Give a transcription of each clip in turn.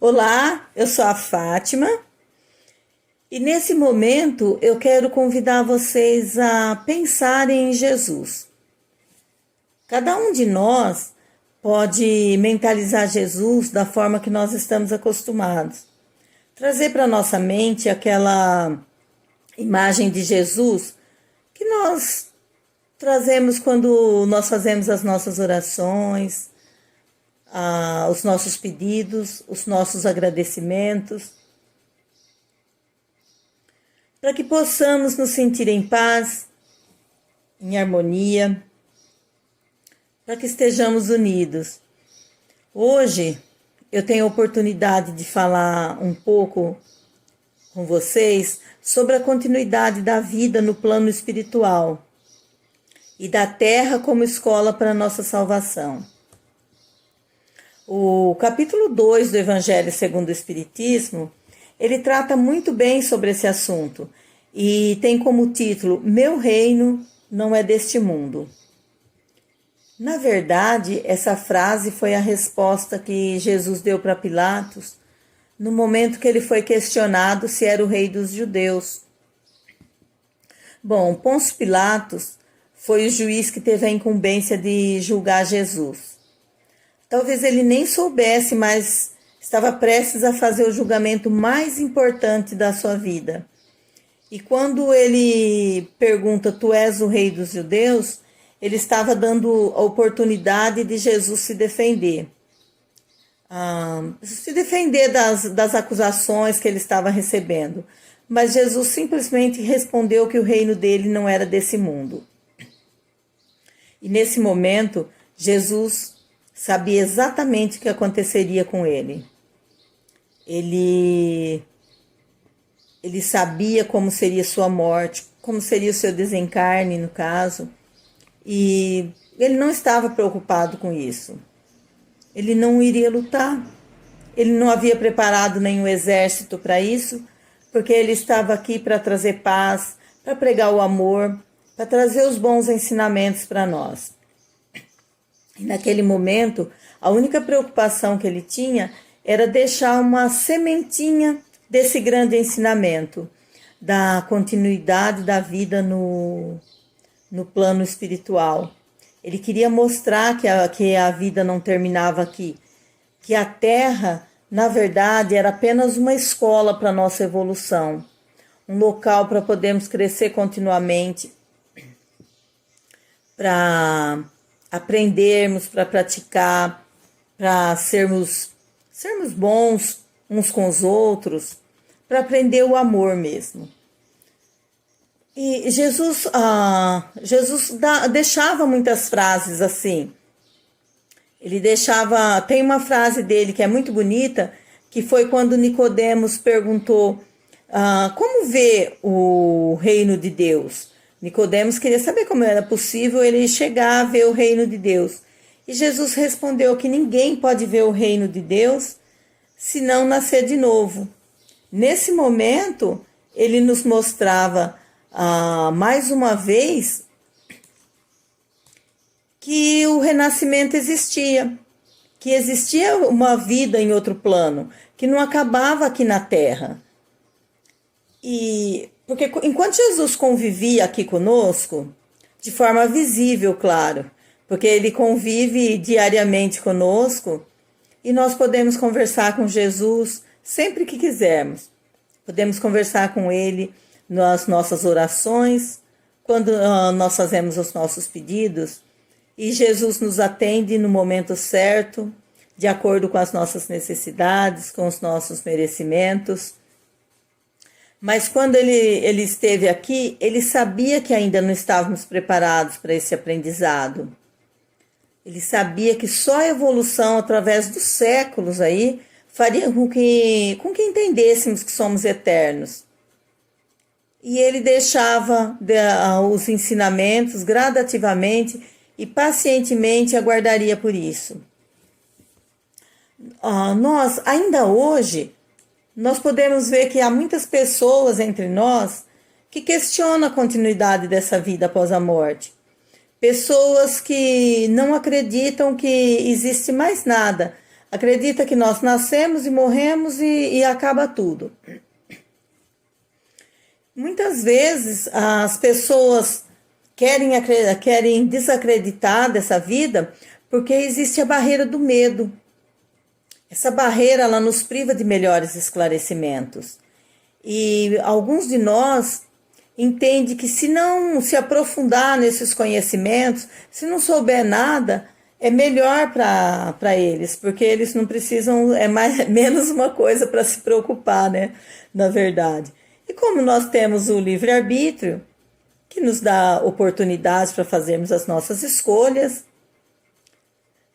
Olá, eu sou a Fátima e nesse momento eu quero convidar vocês a pensarem em Jesus. Cada um de nós pode mentalizar Jesus da forma que nós estamos acostumados. Trazer para nossa mente aquela imagem de Jesus que nós trazemos quando nós fazemos as nossas orações, os nossos pedidos, os nossos agradecimentos, para que possamos nos sentir em paz, em harmonia, para que estejamos unidos. Hoje eu tenho a oportunidade de falar um pouco com vocês sobre a continuidade da vida no plano espiritual e da Terra como escola para a nossa salvação. O capítulo 2 do Evangelho segundo o Espiritismo, ele trata muito bem sobre esse assunto e tem como título Meu reino não é deste mundo. Na verdade, essa frase foi a resposta que Jesus deu para Pilatos no momento que ele foi questionado se era o rei dos judeus. Bom, Pôncio Pilatos foi o juiz que teve a incumbência de julgar Jesus. Talvez ele nem soubesse, mas estava prestes a fazer o julgamento mais importante da sua vida. E quando ele pergunta, tu és o rei dos judeus, ele estava dando a oportunidade de Jesus se defender. Se defender das acusações que ele estava recebendo. Mas Jesus simplesmente respondeu que o reino dele não era desse mundo. E nesse momento, Jesus sabia exatamente o que aconteceria com ele. Ele sabia como seria sua morte, como seria o seu desencarne, no caso, e ele não estava preocupado com isso. Ele não iria lutar, ele não havia preparado nenhum exército para isso, porque ele estava aqui para trazer paz, para pregar o amor, para trazer os bons ensinamentos para nós. E naquele momento, a única preocupação que ele tinha era deixar uma sementinha desse grande ensinamento, da continuidade da vida no plano espiritual. Ele queria mostrar que a vida não terminava aqui, que a Terra, na verdade, era apenas uma escola para a nossa evolução, um local para podermos crescer continuamente, para aprendermos, para praticar, para sermos bons uns com os outros, para aprender o amor mesmo. E Jesus deixava muitas frases assim. Ele deixava, tem uma frase dele que é muito bonita, que foi quando Nicodemos perguntou como vê o reino de Deus. Nicodemos queria saber como era possível ele chegar a ver o reino de Deus. E Jesus respondeu que ninguém pode ver o reino de Deus se não nascer de novo. Nesse momento, ele nos mostrava mais uma vez que o renascimento existia, que existia uma vida em outro plano, que não acabava aqui na Terra. Porque enquanto Jesus convivia aqui conosco, de forma visível, claro, porque ele convive diariamente conosco, e nós podemos conversar com Jesus sempre que quisermos. Podemos conversar com ele nas nossas orações, quando nós fazemos os nossos pedidos, e Jesus nos atende no momento certo, de acordo com as nossas necessidades, com os nossos merecimentos. Mas quando ele esteve aqui, ele sabia que ainda não estávamos preparados para esse aprendizado. Ele sabia que só a evolução através dos séculos aí faria com que entendêssemos que somos eternos. E ele deixava os ensinamentos gradativamente e pacientemente aguardaria por isso. Nós, ainda hoje, nós podemos ver que há muitas pessoas entre nós que questionam a continuidade dessa vida após a morte. Pessoas que não acreditam que existe mais nada Acredita que nós nascemos e morremos e acaba tudo. Muitas vezes as pessoas querem desacreditar dessa vida porque existe a barreira do medo. Essa barreira, ela nos priva de melhores esclarecimentos. E alguns de nós entendem que se não se aprofundar nesses conhecimentos, se não souber nada, é melhor para eles, porque eles não precisam, menos uma coisa para se preocupar, né? Na verdade. E como nós temos o livre-arbítrio, que nos dá oportunidades para fazermos as nossas escolhas,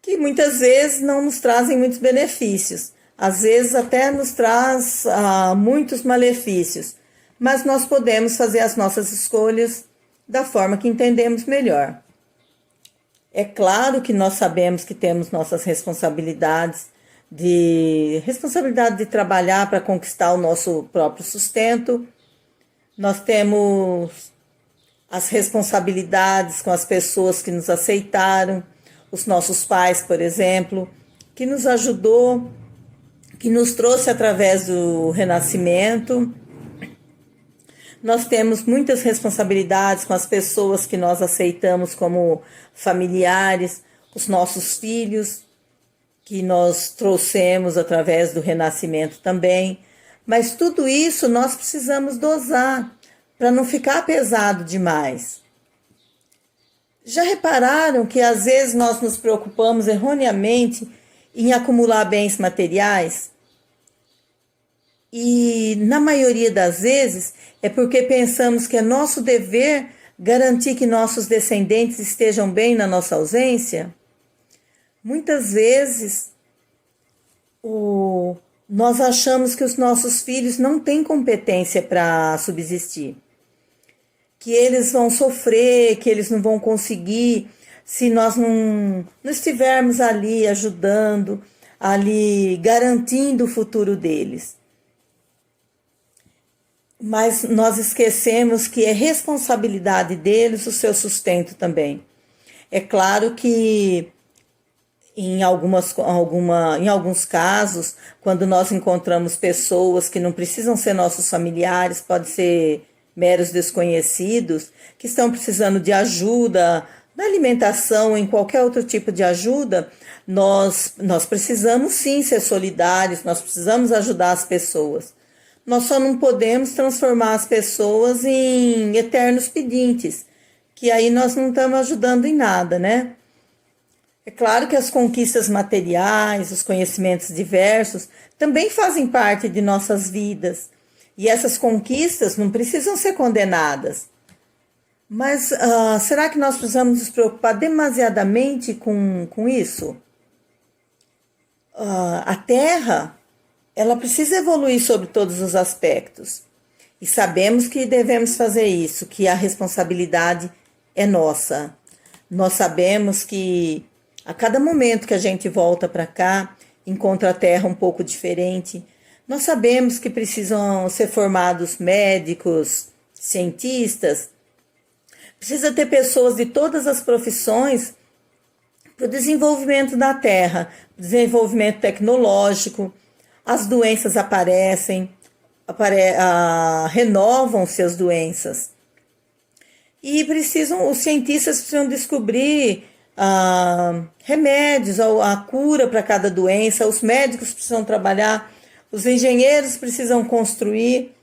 que muitas vezes não nos trazem muitos benefícios, às vezes até nos traz muitos malefícios, mas nós podemos fazer as nossas escolhas da forma que entendemos melhor. É claro que nós sabemos que temos nossas responsabilidade de trabalhar para conquistar o nosso próprio sustento. Nós temos as responsabilidades com as pessoas que nos aceitaram, os nossos pais, por exemplo, que nos ajudou, que nos trouxe através do renascimento. Nós temos muitas responsabilidades com as pessoas que nós aceitamos como familiares, os nossos filhos, que nós trouxemos através do renascimento também. Mas tudo isso nós precisamos dosar para não ficar pesado demais. Já repararam que às vezes nós nos preocupamos erroneamente em acumular bens materiais? E na maioria das vezes é porque pensamos que é nosso dever garantir que nossos descendentes estejam bem na nossa ausência? Muitas vezes nós achamos que os nossos filhos não têm competência para subsistir, que eles vão sofrer, que eles não vão conseguir se nós não estivermos ali ajudando, ali garantindo o futuro deles. Mas nós esquecemos que é responsabilidade deles o seu sustento também. É claro que em alguns casos, quando nós encontramos pessoas que não precisam ser nossos familiares, pode ser meros desconhecidos, que estão precisando de ajuda na alimentação, em qualquer outro tipo de ajuda, nós precisamos sim ser solidários, nós precisamos ajudar as pessoas. Nós só não podemos transformar as pessoas em eternos pedintes, que aí nós não estamos ajudando em nada, né? É claro que as conquistas materiais, os conhecimentos diversos, também fazem parte de nossas vidas. E essas conquistas não precisam ser condenadas. Mas será que nós precisamos nos preocupar demasiadamente com isso? A Terra, ela precisa evoluir sobre todos os aspectos. E sabemos que devemos fazer isso, que a responsabilidade é nossa. Nós sabemos que a cada momento que a gente volta para cá, encontra a Terra um pouco diferente. Nós sabemos que precisam ser formados médicos, cientistas. Precisa ter pessoas de todas as profissões para o desenvolvimento da Terra, desenvolvimento tecnológico. As doenças aparecem, renovam-se as doenças. E os cientistas precisam descobrir remédios, a cura para cada doença, os médicos precisam trabalhar, os engenheiros precisam construir.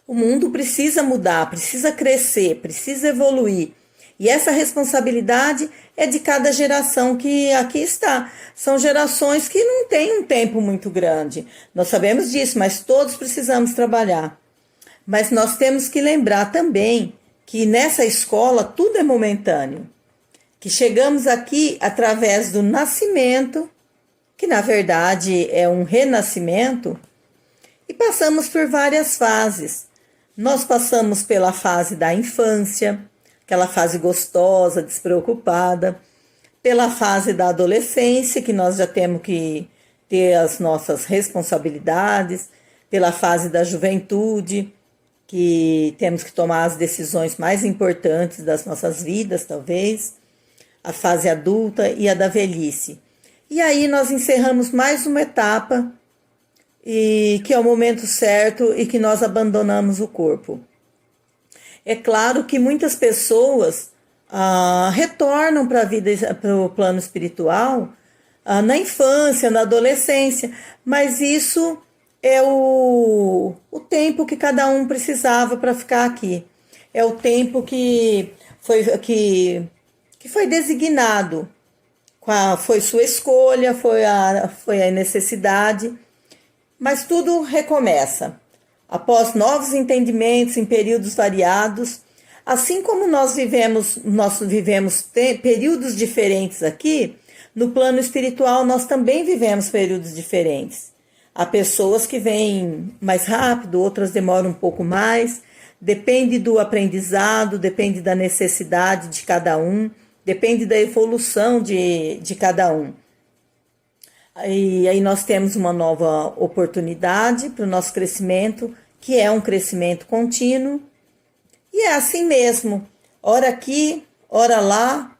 O mundo precisa mudar, precisa crescer, precisa evoluir. E essa responsabilidade é de cada geração que aqui está. São gerações que não têm um tempo muito grande. Nós sabemos disso, mas todos precisamos trabalhar. Mas nós temos que lembrar também que nessa escola tudo é momentâneo. Que chegamos aqui através do nascimento, que na verdade é um renascimento, e passamos por várias fases. Nós passamos pela fase da infância, aquela fase gostosa, despreocupada, pela fase da adolescência, que nós já temos que ter as nossas responsabilidades, pela fase da juventude, que temos que tomar as decisões mais importantes das nossas vidas, talvez, a fase adulta e a da velhice. E aí nós encerramos mais uma etapa, e que é o momento certo e que nós abandonamos o corpo. É claro que muitas pessoas retornam para a vida, para o plano espiritual, na infância, na adolescência, mas isso é o tempo que cada um precisava para ficar aqui. É o tempo que foi designado. Foi sua escolha, foi a necessidade, mas tudo recomeça. Após novos entendimentos em períodos variados, assim como nós vivemos períodos diferentes aqui, no plano espiritual nós também vivemos períodos diferentes. Há pessoas que vêm mais rápido, outras demoram um pouco mais, depende do aprendizado, depende da necessidade de cada um, depende da evolução de cada um. E aí nós temos uma nova oportunidade para o nosso crescimento, que é um crescimento contínuo. E é assim mesmo, ora aqui, ora lá,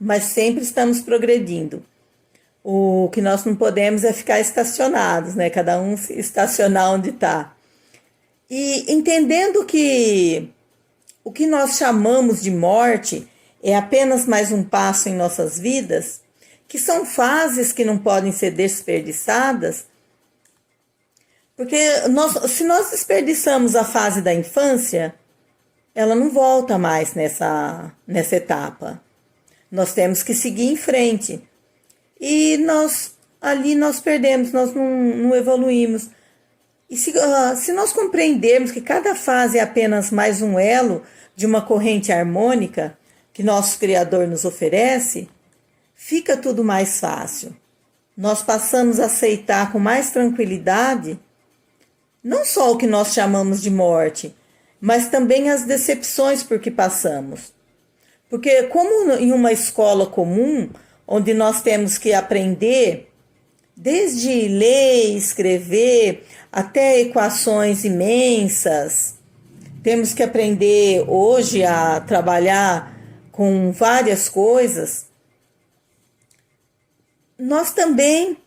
mas sempre estamos progredindo. O que nós não podemos é ficar estacionados, né? Cada um estacionar onde está. E entendendo que o que nós chamamos de morte é apenas mais um passo em nossas vidas, que são fases que não podem ser desperdiçadas, porque se nós desperdiçamos a fase da infância, ela não volta mais nessa etapa. Nós temos que seguir em frente. E nós perdemos, nós não evoluímos. E se nós compreendermos que cada fase é apenas mais um elo de uma corrente harmônica que nosso Criador nos oferece, fica tudo mais fácil. Nós passamos a aceitar com mais tranquilidade não só o que nós chamamos de morte, mas também as decepções por que passamos. Porque como em uma escola comum, onde nós temos que aprender desde ler, escrever, até equações imensas, temos que aprender hoje a trabalhar com várias coisas, nós também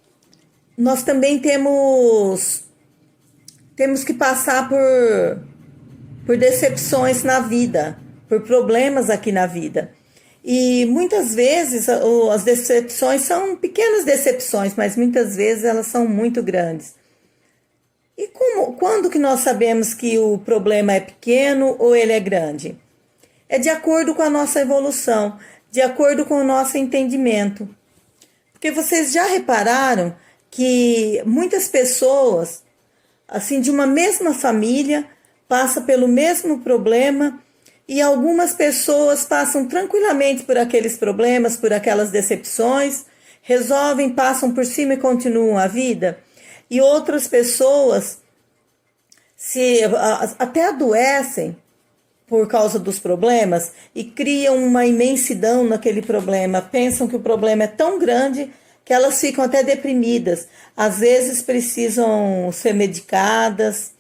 temos que passar por decepções na vida, por problemas aqui na vida. E muitas vezes as decepções são pequenas decepções, mas muitas vezes elas são muito grandes. E quando que nós sabemos que o problema é pequeno ou ele é grande? É de acordo com a nossa evolução, de acordo com o nosso entendimento. Porque vocês já repararam que muitas pessoas, assim, de uma mesma família, passam pelo mesmo problema, e algumas pessoas passam tranquilamente por aqueles problemas, por aquelas decepções, resolvem, passam por cima e continuam a vida. E outras pessoas até adoecem por causa dos problemas e criam uma imensidão naquele problema. Pensam que o problema é tão grande que elas ficam até deprimidas. Às vezes precisam ser medicadas,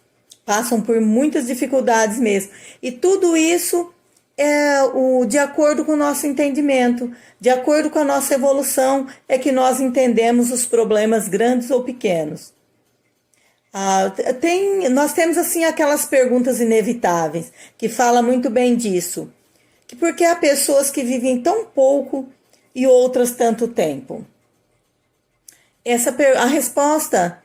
passam por muitas dificuldades mesmo. E tudo isso é de acordo com o nosso entendimento, de acordo com a nossa evolução, é que nós entendemos os problemas grandes ou pequenos. Nós temos assim aquelas perguntas inevitáveis, que fala muito bem disso. Que por que há pessoas que vivem tão pouco e outras tanto tempo? A resposta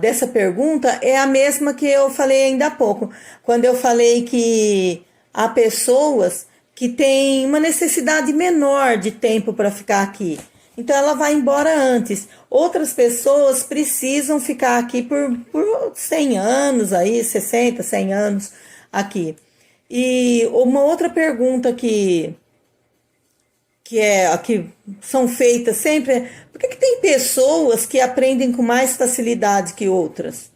dessa pergunta é a mesma que eu falei ainda há pouco, quando eu falei que há pessoas que têm uma necessidade menor de tempo para ficar aqui. Então ela vai embora antes. Outras pessoas precisam ficar aqui por 100 anos, aí, 60, 100 anos aqui. E uma outra pergunta que são feitas sempre é: por que tem pessoas que aprendem com mais facilidade que outras?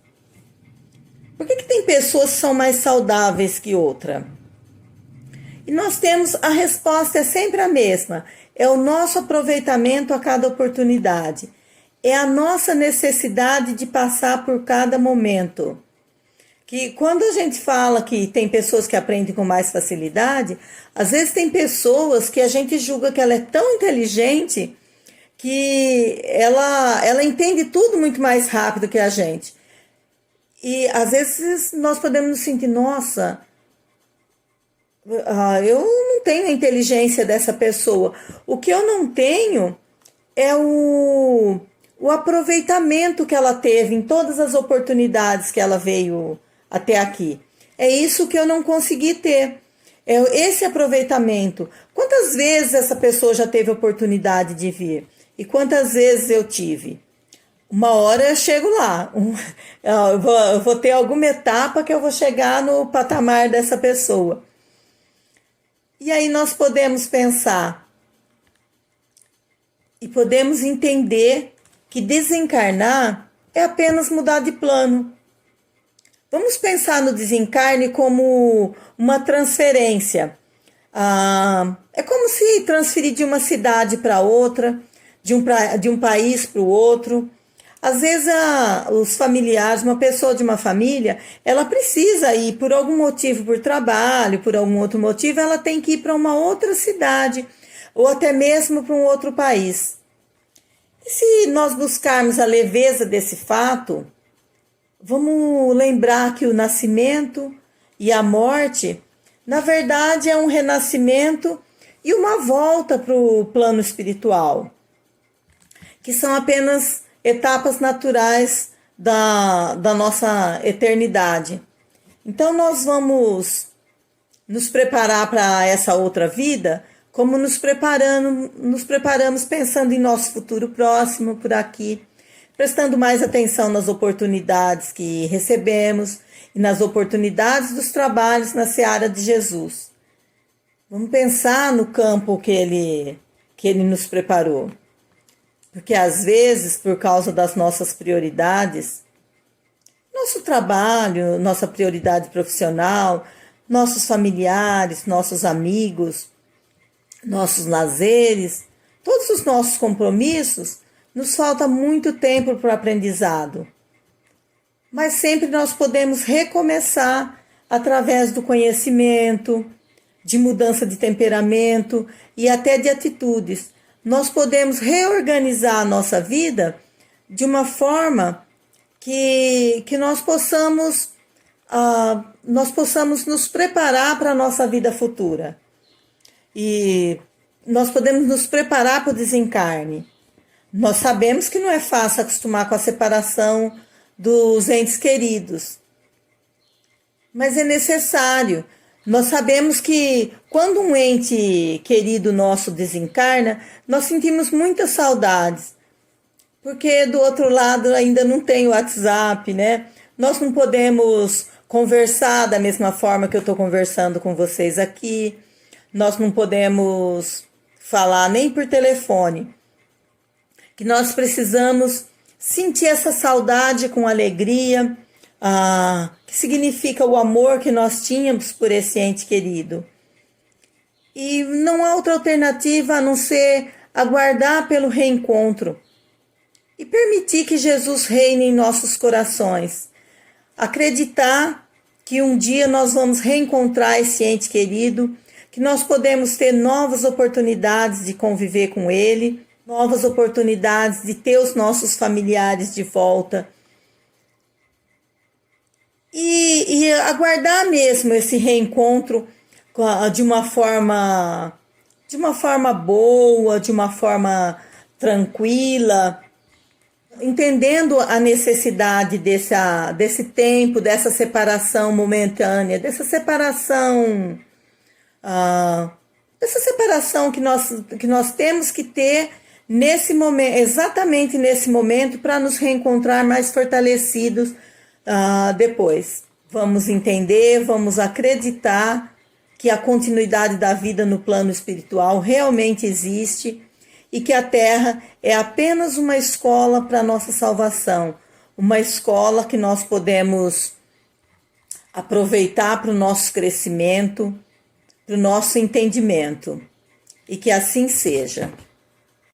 Por que tem pessoas que são mais saudáveis que outras? E nós temos, a resposta é sempre a mesma. É o nosso aproveitamento a cada oportunidade. É a nossa necessidade de passar por cada momento. Que quando a gente fala que tem pessoas que aprendem com mais facilidade, às vezes tem pessoas que a gente julga que ela é tão inteligente que ela entende tudo muito mais rápido que a gente. E às vezes nós podemos nos sentir, nossa, eu não tenho a inteligência dessa pessoa. O que eu não tenho é o aproveitamento que ela teve em todas as oportunidades que ela veio até aqui. É isso que eu não consegui ter. É esse aproveitamento. Quantas vezes essa pessoa já teve oportunidade de vir? E quantas vezes eu tive? Uma hora eu chego lá. Eu vou ter alguma etapa que eu vou chegar no patamar dessa pessoa. E aí nós podemos pensar e podemos entender que desencarnar é apenas mudar de plano. Vamos pensar no desencarne como uma transferência. É como se transferir de uma cidade para outra, de um país para o outro. Às vezes, os familiares, uma pessoa de uma família, ela precisa ir por algum motivo, por trabalho, por algum outro motivo, ela tem que ir para uma outra cidade, ou até mesmo para um outro país. E se nós buscarmos a leveza desse fato, vamos lembrar que o nascimento e a morte, na verdade, é um renascimento e uma volta para o plano espiritual, que são apenas etapas naturais da nossa eternidade. Então, nós vamos nos preparar para essa outra vida, como nos preparamos pensando em nosso futuro próximo por aqui, prestando mais atenção nas oportunidades que recebemos e nas oportunidades dos trabalhos na seara de Jesus. Vamos pensar no campo que ele nos preparou. Porque às vezes, por causa das nossas prioridades, nosso trabalho, nossa prioridade profissional, nossos familiares, nossos amigos, nossos lazeres, todos os nossos compromissos, nos falta muito tempo para o aprendizado. Mas sempre nós podemos recomeçar através do conhecimento, de mudança de temperamento e até de atitudes. Nós podemos reorganizar a nossa vida de uma forma que nós possamos nos preparar para a nossa vida futura. E nós podemos nos preparar para o desencarne. Nós sabemos que não é fácil acostumar com a separação dos entes queridos, mas é necessário. Nós sabemos que quando um ente querido nosso desencarna, nós sentimos muitas saudades, porque do outro lado ainda não tem o WhatsApp, né? Nós não podemos conversar da mesma forma que eu estou conversando com vocês aqui, nós não podemos falar nem por telefone, que nós precisamos sentir essa saudade com alegria, que significa o amor que nós tínhamos por esse ente querido. E não há outra alternativa a não ser aguardar pelo reencontro e permitir que Jesus reine em nossos corações. Acreditar que um dia nós vamos reencontrar esse ente querido, que nós podemos ter novas oportunidades de conviver com ele, novas oportunidades de ter os nossos familiares de volta. E aguardar mesmo esse reencontro de uma forma boa, de uma forma tranquila, entendendo a necessidade desse tempo, dessa separação momentânea, dessa separação que nós temos que ter nesse momento, exatamente nesse momento, para nos reencontrar mais fortalecidos depois. Vamos entender, vamos acreditar que a continuidade da vida no plano espiritual realmente existe e que a Terra é apenas uma escola para a nossa salvação, uma escola que nós podemos aproveitar para o nosso crescimento, para o nosso entendimento. E que assim seja.